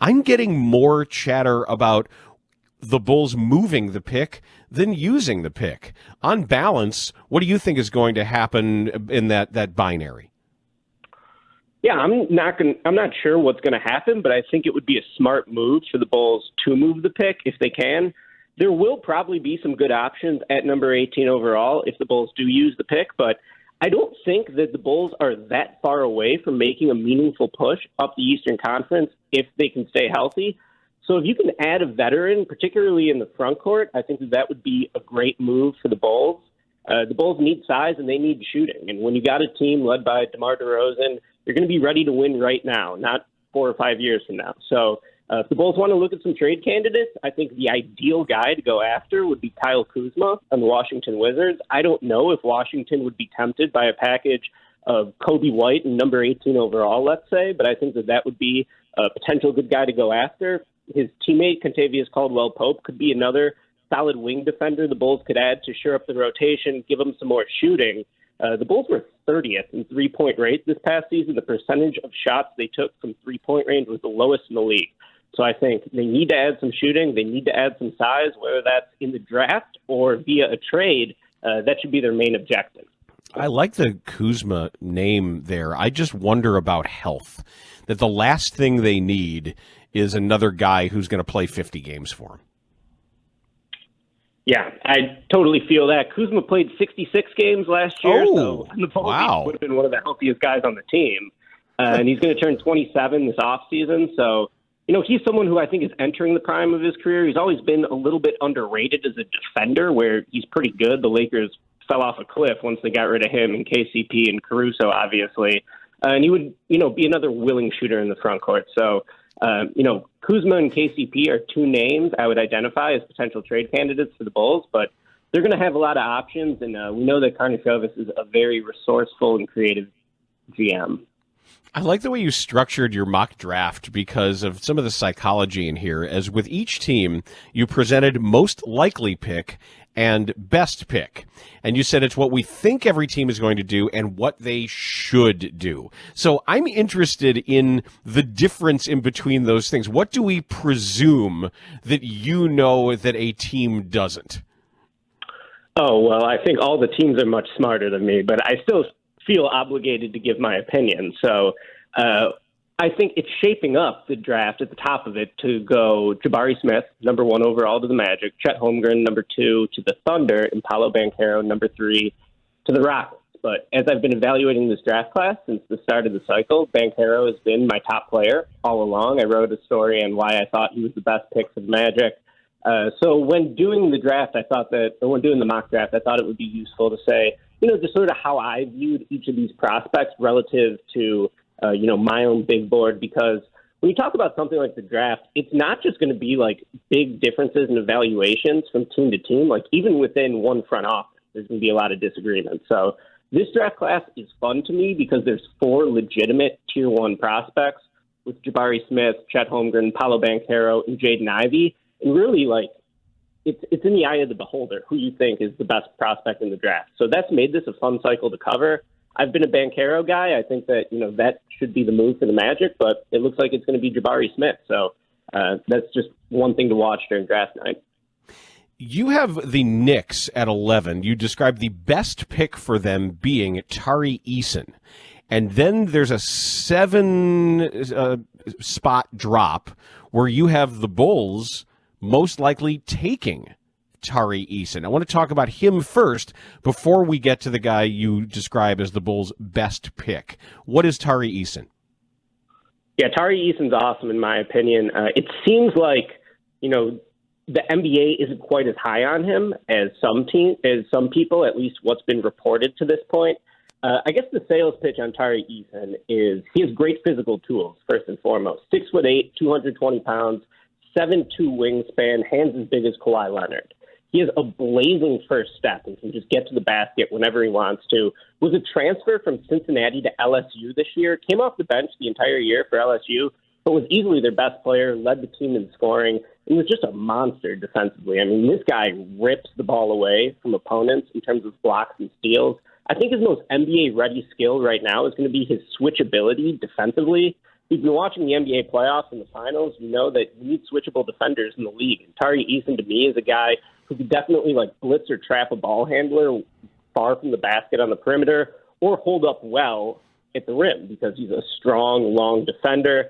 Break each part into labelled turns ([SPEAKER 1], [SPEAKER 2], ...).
[SPEAKER 1] I'm getting more chatter about the Bulls moving the pick than using the pick. On balance, what do you think is going to happen in that binary?
[SPEAKER 2] Yeah, I'm not sure what's going to happen, but I think it would be a smart move for the Bulls to move the pick if they can. There will probably be some good options at number 18 overall if the Bulls do use the pick, but I don't think that the Bulls are that far away from making a meaningful push up the Eastern Conference if they can stay healthy. So if you can add a veteran, particularly in the front court, I think that would be a great move for the Bulls. The Bulls need size and they need shooting. And when you got a team led by DeMar DeRozan, you're going to be ready to win right now, not 4 or 5 years from now. So if the Bulls want to look at some trade candidates, I think the ideal guy to go after would be Kyle Kuzma on the Washington Wizards. I don't know if Washington would be tempted by a package of Kobe White and number 18 overall, let's say, but I think that would be a potential good guy to go after. His teammate, Kentavious Caldwell-Pope, could be another solid wing defender the Bulls could add to shore up the rotation, give them some more shooting. The Bulls were 30th in three-point rate this past season. The percentage of shots they took from three-point range was the lowest in the league. So I think they need to add some shooting. They need to add some size, whether that's in the draft or via a trade. That should be their main objective.
[SPEAKER 1] I like the Kuzma name there. I just wonder about health, that the last thing they need is another guy who's going to play 50 games for him.
[SPEAKER 2] Yeah, I totally feel that. Kuzma played 66 games last year, so the Bulls would have been one of the healthiest guys on the team. And he's going to turn 27 this offseason. So, he's someone who I think is entering the prime of his career. He's always been a little bit underrated as a defender, where he's pretty good. The Lakers fell off a cliff once they got rid of him and KCP and Caruso, obviously. And he would, be another willing shooter in the front court. So, Kuzma and KCP are two names I would identify as potential trade candidates for the Bulls, but they're going to have a lot of options, and we know that Karnisovas is a very resourceful and creative GM.
[SPEAKER 1] I like the way you structured your mock draft because of some of the psychology in here. As with each team, you presented most likely pick and best pick. And you said it's what we think every team is going to do and what they should do. So I'm interested in the difference in between those things. What do we presume that that a team doesn't?
[SPEAKER 2] Oh, well, I think all the teams are much smarter than me, but I still feel obligated to give my opinion. So I think it's shaping up the draft at the top of it to go Jabari Smith, number 1 overall to the Magic, Chet Holmgren, number 2 to the Thunder, and Paolo Banchero, number 3 to the Rockets. But as I've been evaluating this draft class since the start of the cycle, Banchero has been my top player all along. I wrote a story on why I thought he was the best pick for the Magic. So when doing the draft, when doing the mock draft, I thought it would be useful to say, just sort of how I viewed each of these prospects relative to, my own big board, because when you talk about something like the draft, it's not just going to be like big differences in evaluations from team to team. Like even within one front office, there's going to be a lot of disagreement. So this draft class is fun to me because there's 4 legitimate tier 1 prospects with Jabari Smith, Chet Holmgren, Paolo Banchero, and Jaden Ivey. And really, it's in the eye of the beholder who you think is the best prospect in the draft. So that's made this a fun cycle to cover. I've been a Banchero guy. I think that, that should be the move for the Magic, but it looks like it's going to be Jabari Smith. So that's just one thing to watch during draft night.
[SPEAKER 1] You have the Knicks at 11. You described the best pick for them being Tari Eason. And then there's a 7 spot drop where you have the Bulls most likely taking Tari Eason. I want to talk about him first before we get to the guy you describe as the Bulls' best pick. What is Tari Eason?
[SPEAKER 2] Yeah, Tari Eason's awesome in my opinion. It seems like, the NBA isn't quite as high on him as some people, at least what's been reported to this point. I guess the sales pitch on Tari Eason is he has great physical tools, first and foremost. 6'8", 220 pounds, 7'2" wingspan, hands as big as Kawhi Leonard. He has a blazing first step and can just get to the basket whenever he wants to. Was a transfer from Cincinnati to LSU this year, came off the bench the entire year for LSU, but was easily their best player, led the team in scoring, and was just a monster defensively. I mean, this guy rips the ball away from opponents in terms of blocks and steals. I think his most NBA-ready skill right now is going to be his switchability defensively. you've been watching the NBA playoffs and the finals, you know that you need switchable defenders in the league. And Tari Eason, to me, is a guy who could definitely blitz or trap a ball handler far from the basket on the perimeter or hold up well at the rim because he's a strong, long defender.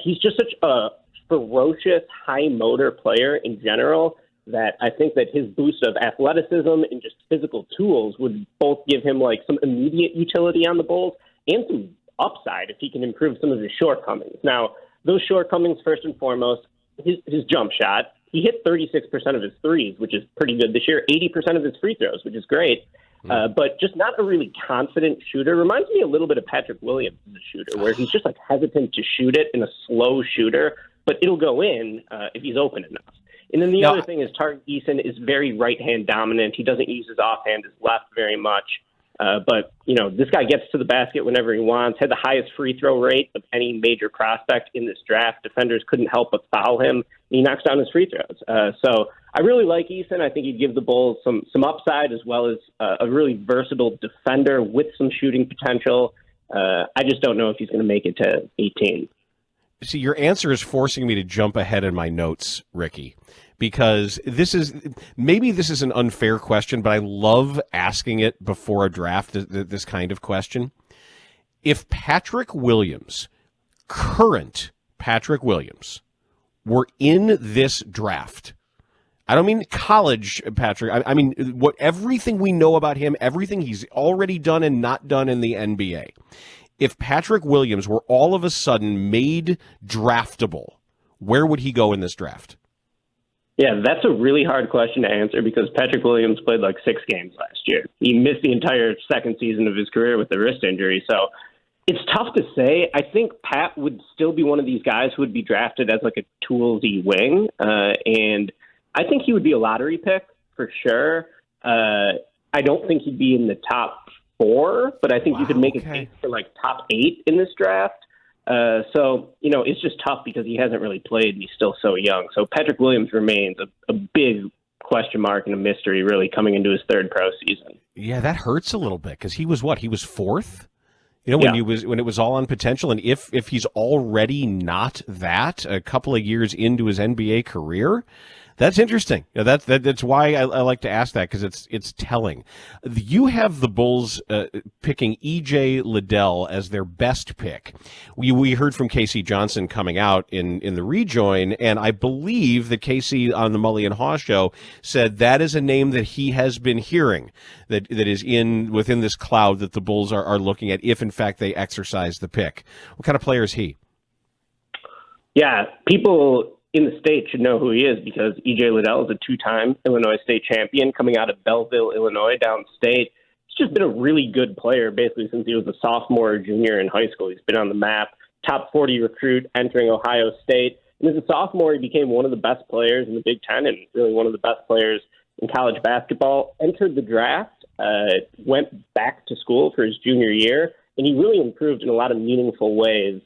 [SPEAKER 2] He's just such a ferocious, high-motor player in general that I think that his boost of athleticism and just physical tools would both give him some immediate utility on the Bulls and some upside if he can improve some of his shortcomings. Now, those shortcomings, first and foremost, his jump shot. He hit 36% of his threes, which is pretty good this year, 80% of his free throws, which is great. But just not a really confident shooter. Reminds me a little bit of Patrick Williams as a shooter, where he's just hesitant to shoot it and a slow shooter, but it'll go in if he's open enough. And then the other thing is Tari Eason is very right-hand dominant. He doesn't use his offhand, his left very much. But, this guy gets to the basket whenever he wants, had the highest free throw rate of any major prospect in this draft. Defenders couldn't help but foul him, and he knocks down his free throws. So I really like Eason. I think he'd give the Bulls some upside as well as a really versatile defender with some shooting potential. I just don't know if he's going to make it to 18.
[SPEAKER 1] See, your answer is forcing me to jump ahead in my notes, Ricky, because this is an unfair question, but I love asking it before a draft, this kind of question. If Patrick Williams, current Patrick Williams, were in this draft, I don't mean college Patrick, I mean everything we know about him, everything he's already done and not done in the NBA. If Patrick Williams were all of a sudden made draftable, where would he go in this draft?
[SPEAKER 2] Yeah, that's a really hard question to answer because Patrick Williams played 6 games last year. He missed the entire second season of his career with a wrist injury. So it's tough to say. I think Pat would still be one of these guys who would be drafted as a toolsy wing. And I think he would be a lottery pick for sure. I don't think he'd be in the top 4, but I think you could make a case for top 8 in this draft. So, it's just tough because he hasn't really played and he's still so young. So Patrick Williams remains a big question mark and a mystery really coming into his 3rd pro season.
[SPEAKER 1] Yeah, that hurts a little bit because he was what? He was 4th? When it was all on potential, and if he's already not that a couple of years into his NBA career, that's interesting. That's why I like to ask that because it's telling. You have the Bulls picking E.J. Liddell as their best pick. We heard from Casey Johnson coming out in the rejoin, and I believe that Casey on the Mully and Haugh show said that is a name that he has been hearing that is within this cloud that the Bulls are looking at if in fact they exercise the pick. What kind of player is he? Yeah,
[SPEAKER 2] people in the state should know who he is because E.J. Liddell is a 2-time Illinois state champion coming out of Belleville, Illinois, downstate. He's just been a really good player basically since he was a sophomore or junior in high school. He's been on the map, top 40 recruit entering Ohio State. And as a sophomore, he became one of the best players in the Big Ten and really one of the best players in college basketball. Entered the draft, went back to school for his junior year, and he really improved in a lot of meaningful ways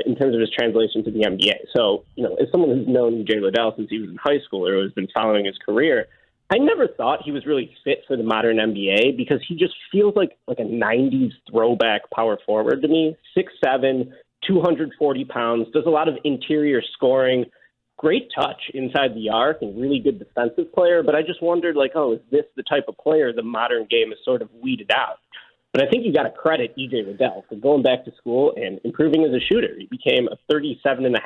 [SPEAKER 2] in terms of his translation to the NBA. So, as someone who's known E.J. Liddell since he was in high school or has been following his career, I never thought he was really fit for the modern NBA because he just feels like a 90s throwback power forward to me. 6'7", 240 pounds, does a lot of interior scoring, great touch inside the arc and really good defensive player. But I just wondered, is this the type of player the modern game has sort of weeded out? But I think you got to credit E.J. Liddell for going back to school and improving as a shooter. He became a 37.5%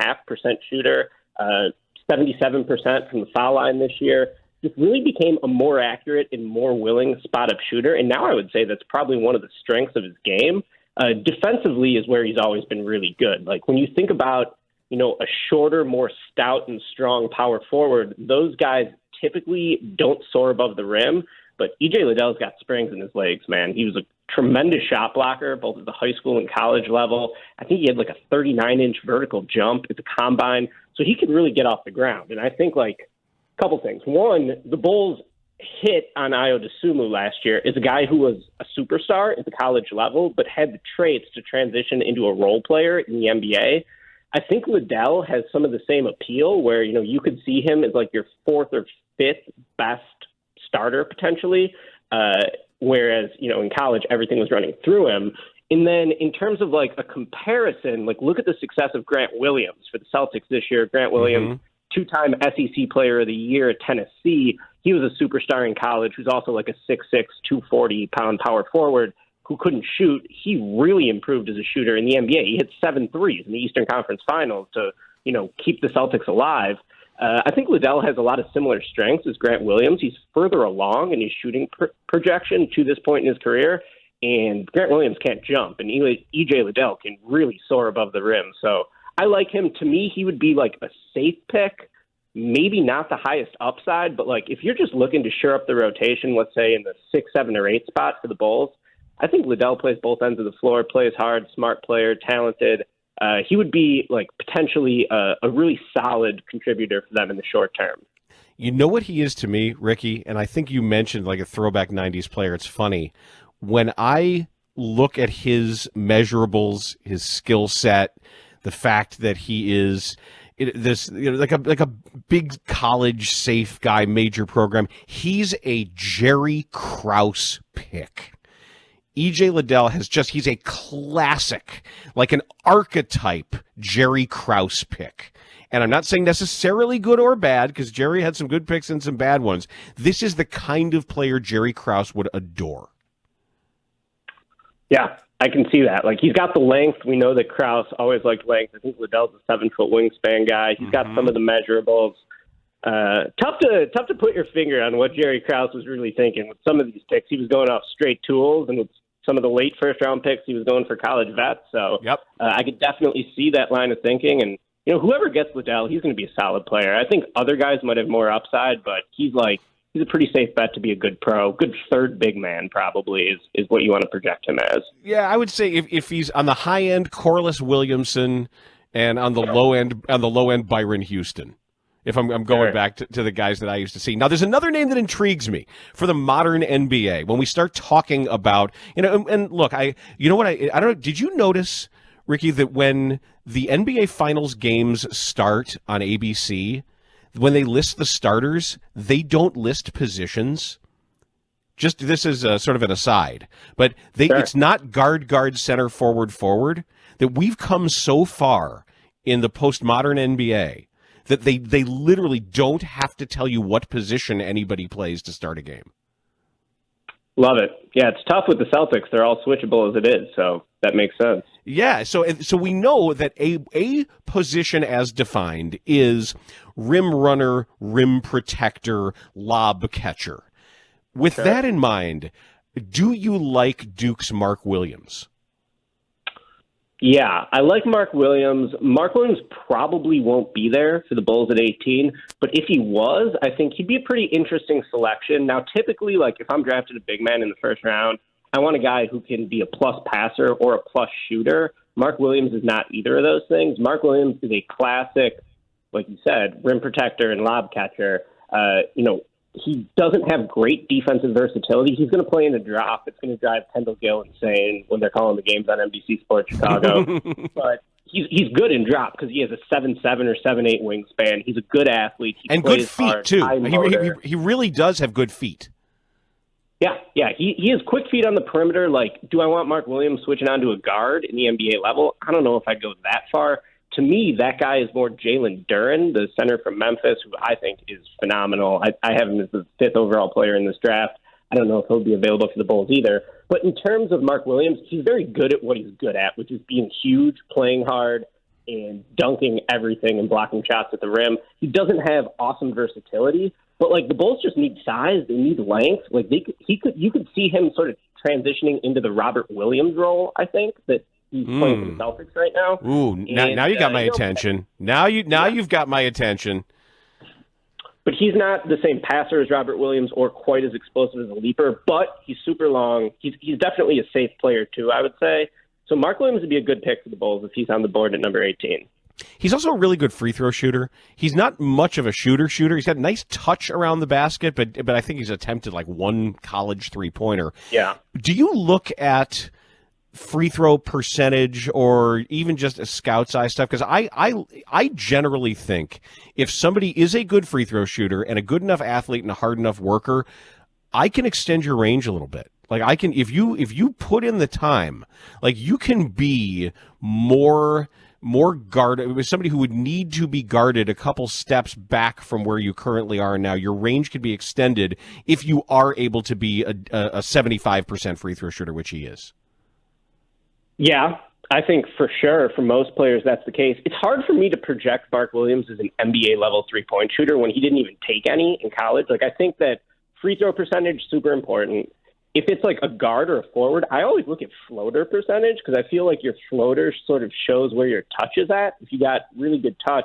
[SPEAKER 2] shooter, 77% from the foul line this year. Just really became a more accurate and more willing spot-up shooter. And now I would say that's probably one of the strengths of his game. Defensively is where he's always been really good. When you think about, a shorter, more stout and strong power forward, those guys typically don't soar above the rim. But E.J. Liddell's got springs in his legs, man. He was a tremendous shot blocker, both at the high school and college level. I think he had a 39-inch vertical jump at the combine. So he could really get off the ground. And I think, a couple things. One, the Bulls hit on Ayo Dosunmu last year as a guy who was a superstar at the college level, but had the traits to transition into a role player in the NBA. I think Liddell has some of the same appeal where, you could see him as your 4th or 5th best starter potentially, whereas, in college, everything was running through him. And then in terms of like a comparison, like look at the success of Grant Williams for the Celtics this year. Grant Williams, two-time SEC Player of the Year at Tennessee. He was a superstar in college who's also like a 6'6", 240-pound power forward who couldn't shoot. He really improved as a shooter in the NBA. He hit 7 threes in the Eastern Conference Finals to, keep the Celtics alive. I think Liddell has a lot of similar strengths as Grant Williams. He's further along in his shooting projection to this point in his career, and Grant Williams can't jump, and E.J. Liddell can really soar above the rim. So I like him. To me, he would be like a safe pick, maybe not the highest upside, but like if you're just looking to shore up the rotation, let's say in the 6, 7, or 8 spot for the Bulls, I think Liddell plays both ends of the floor, plays hard, smart player, talented. He would be like potentially a really solid contributor for them in the short term.
[SPEAKER 1] You know what he is to me, Ricky? And I think you mentioned like a throwback 90s player. It's funny. When I look at his measurables, his skill set, the fact that he is like a big college safe guy, major program, he's a Jerry Krause pick. E.J. Liddell he's a classic, like an archetype Jerry Krause pick. And I'm not saying necessarily good or bad, because Jerry had some good picks and some bad ones. This is the kind of player Jerry Krause would adore. Yeah,
[SPEAKER 2] I can see that. Like, he's got the length. We know that Krause always liked length. I think Liddell's a 7-foot wingspan guy. He's got some of the measurables. Tough to put your finger on what Jerry Krause was really thinking with some of these picks. He was going off straight tools, and with some of the late first-round picks, he was going for college vets. So I could definitely see that line of thinking. And, whoever gets Liddell, he's going to be a solid player. I think other guys might have more upside, but he's a pretty safe bet to be a good pro. Good third big man probably is what you want to project him as.
[SPEAKER 1] Yeah, I would say if he's on the high end, Corliss Williamson, and on the low end, Byron Houston. If I'm going back to the guys that I used to see. Now, there's another name that intrigues me for the modern NBA. When we start talking about, and look, I don't know, did you notice, Ricky, that when the NBA Finals games start on ABC, when they list the starters, they don't list positions. Just this is sort of an aside, but it's not guard, center, forward. That we've come so far in the postmodern NBA that they literally don't have to tell you what position anybody plays to start a game.
[SPEAKER 2] Love it. Yeah, it's tough with the Celtics. They're all switchable as it is, so that makes sense.
[SPEAKER 1] Yeah, so we know that a position as defined is rim runner, rim protector, lob catcher. With that in mind, do you like Duke's Mark Williams?
[SPEAKER 2] Yeah, I like Mark Williams. Mark Williams probably won't be there for the Bulls at 18, but if he was, I think he'd be a pretty interesting selection. Now, typically, like if I'm drafted a big man in the first round, I want a guy who can be a plus passer or a plus shooter. Mark Williams is not either of those things. Mark Williams is a classic, like you said, rim protector and lob catcher. He doesn't have great defensive versatility. He's going to play in a drop. It's going to drive Kendall Gill insane when they're calling the games on NBC Sports Chicago. But he's good in drop because he has a 7'7" or 7'8" wingspan. He's a good athlete. He
[SPEAKER 1] and
[SPEAKER 2] plays
[SPEAKER 1] good feet,
[SPEAKER 2] hard,
[SPEAKER 1] too. He really does have good feet.
[SPEAKER 2] Yeah. He has quick feet on the perimeter. Like, do I want Mark Williams switching on to a guard in the NBA level? I don't know if I'd go that far. To me, that guy is more Jalen Duren, the center from Memphis, who I think is phenomenal. I have him as the 5th overall player in this draft. I don't know if he'll be available for the Bulls either. But in terms of Mark Williams, he's very good at what he's good at, which is being huge, playing hard, and dunking everything and blocking shots at the rim. He doesn't have awesome versatility, but like the Bulls just need size, they need length. Like you could see him sort of transitioning into the Robert Williams role, I think, that he's playing for the Celtics right now.
[SPEAKER 1] Ooh, now you got my attention. Now you've got my attention.
[SPEAKER 2] But he's not the same passer as Robert Williams or quite as explosive as a leaper, but he's super long. He's definitely a safe player too, I would say. So Mark Williams would be a good pick for the Bulls if he's on the board at number 18.
[SPEAKER 1] He's also a really good free throw shooter. He's not much of a shooter. He's got a nice touch around the basket, but I think he's attempted like one college three-pointer.
[SPEAKER 2] Yeah.
[SPEAKER 1] Do you look at free throw percentage or even just a scout's eye stuff? Because I generally think if somebody is a good free throw shooter and a good enough athlete and a hard enough worker, I can extend your range a little bit. Like if you put in the time, like you can be more guarded. With somebody who would need to be guarded a couple steps back from where you currently are now. Your range could be extended if you are able to be a 75% free throw shooter, which he is.
[SPEAKER 2] Yeah, I think for sure for most players that's the case. It's hard for me to project Mark Williams as an NBA level 3-point shooter when he didn't even take any in college. Like, I think that free throw percentage super important. If it's like a guard or a forward, I always look at floater percentage because I feel like your floater sort of shows where your touch is at. If you got really good touch,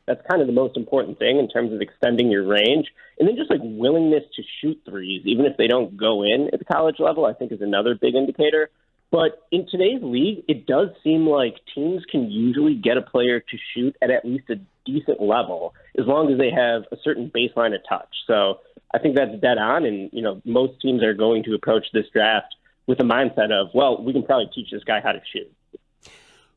[SPEAKER 2] that's kind of the most important thing in terms of extending your range. And then just like willingness to shoot threes, even if they don't go in at the college level, I think is another big indicator. But in today's league, it does seem like teams can usually get a player to shoot at least a decent level as long as they have a certain baseline of touch. So I think that's dead on. And, most teams are going to approach this draft with a mindset of, well, we can probably teach this guy how to shoot.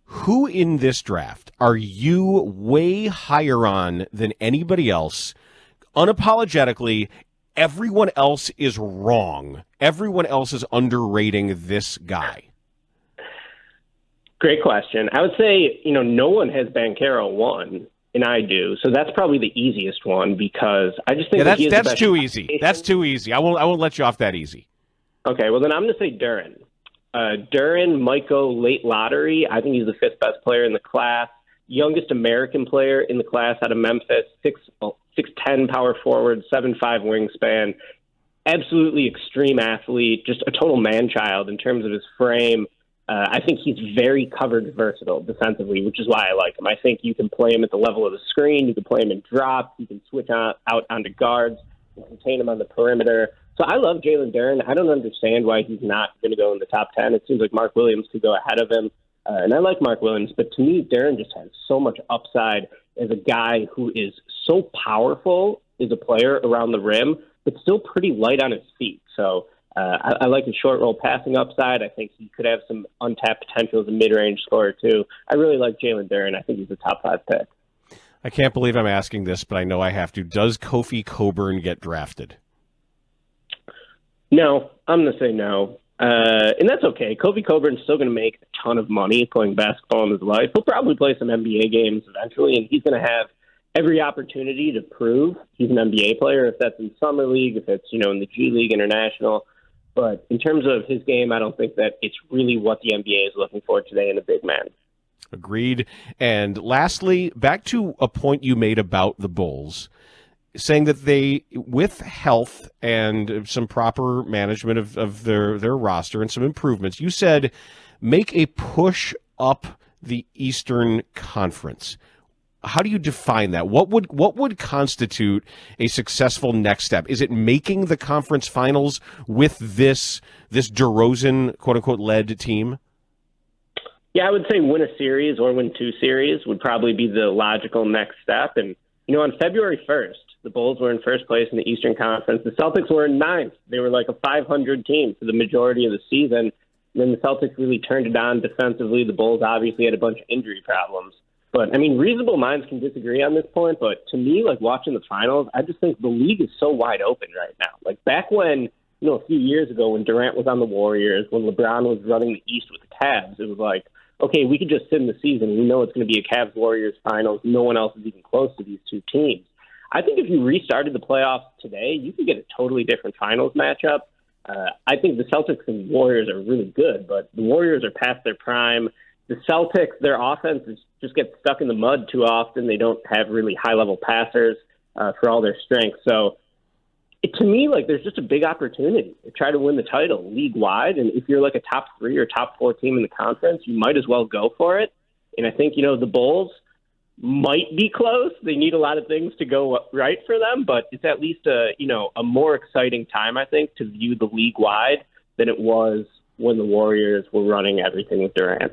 [SPEAKER 1] Who in this draft are you way higher on than anybody else? Unapologetically, everyone else is wrong. Everyone else is underrating this guy.
[SPEAKER 2] Great question. I would say, no one has Banchero 1, and I do. So that's probably the easiest one because I just think
[SPEAKER 1] that's too easy. That's too easy. I won't let you off that easy.
[SPEAKER 2] Okay, well then I'm going to say Duren. Duren might go late lottery. I think he's the 5th best player in the class. Youngest American player in the class out of Memphis, 6'10" power forward, 7'5" wingspan. Absolutely extreme athlete, just a total man-child in terms of his frame. I think he's very coverage versatile defensively, which is why I like him. I think you can play him at the level of the screen. You can play him in drop. You can switch out onto guards and contain him on the perimeter. So I love Jalen Duren. I don't understand why he's not going to go in the top 10. It seems like Mark Williams could go ahead of him. And I like Mark Williams, but to me, Duren just has so much upside as a guy who is so powerful as a player around the rim, but still pretty light on his feet. So I like his short roll passing upside. I think he could have some untapped potential as a mid-range scorer, too. I really like Jalen Duren. I think he's a top 5 pick.
[SPEAKER 1] I can't believe I'm asking this, but I know I have to. Does Kofi Cockburn get drafted?
[SPEAKER 2] No, I'm going to say no. And that's okay. Kofi Cockburn's still going to make a ton of money playing basketball in his life. He'll probably play some NBA games eventually, and he's going to have every opportunity to prove he's an NBA player, if that's in Summer League, if it's, in the G League International. But in terms of his game, I don't think that it's really what the NBA is looking for today in a big man.
[SPEAKER 1] Agreed. And lastly, back to a point you made about the Bulls, saying that they, with health and some proper management of their roster and some improvements, you said make a push up the Eastern Conference. How do you define that? What would constitute a successful next step? Is it making the conference finals with this DeRozan, quote unquote, led team?
[SPEAKER 2] Yeah, I would say win a series or win 2 series would probably be the logical next step. And, on February 1st, the Bulls were in first place in the Eastern Conference. The Celtics were in 9th. They were like a 500 team for the majority of the season. And then the Celtics really turned it on defensively. The Bulls obviously had a bunch of injury problems. But, reasonable minds can disagree on this point. But to me, like watching the finals, I just think the league is so wide open right now. Like back when, a few years ago when Durant was on the Warriors, when LeBron was running the East with the Cavs, it was like, okay, we could just sit in the season. We know it's going to be a Cavs-Warriors finals. No one else is even close to these two teams. I think if you restarted the playoffs today, you could get a totally different finals matchup. I think the Celtics and Warriors are really good, but the Warriors are past their prime. The Celtics, their offense just gets stuck in the mud too often. They don't have really high-level passers for all their strengths. So to me, like, there's just a big opportunity to try to win the title league-wide. And if you're like a top 3 or top 4 team in the conference, you might as well go for it. And I think, the Bulls might be close. They need a lot of things to go right for them, but it's at least a more exciting time, I think, to view the league-wide than it was when the Warriors were running everything with Durant.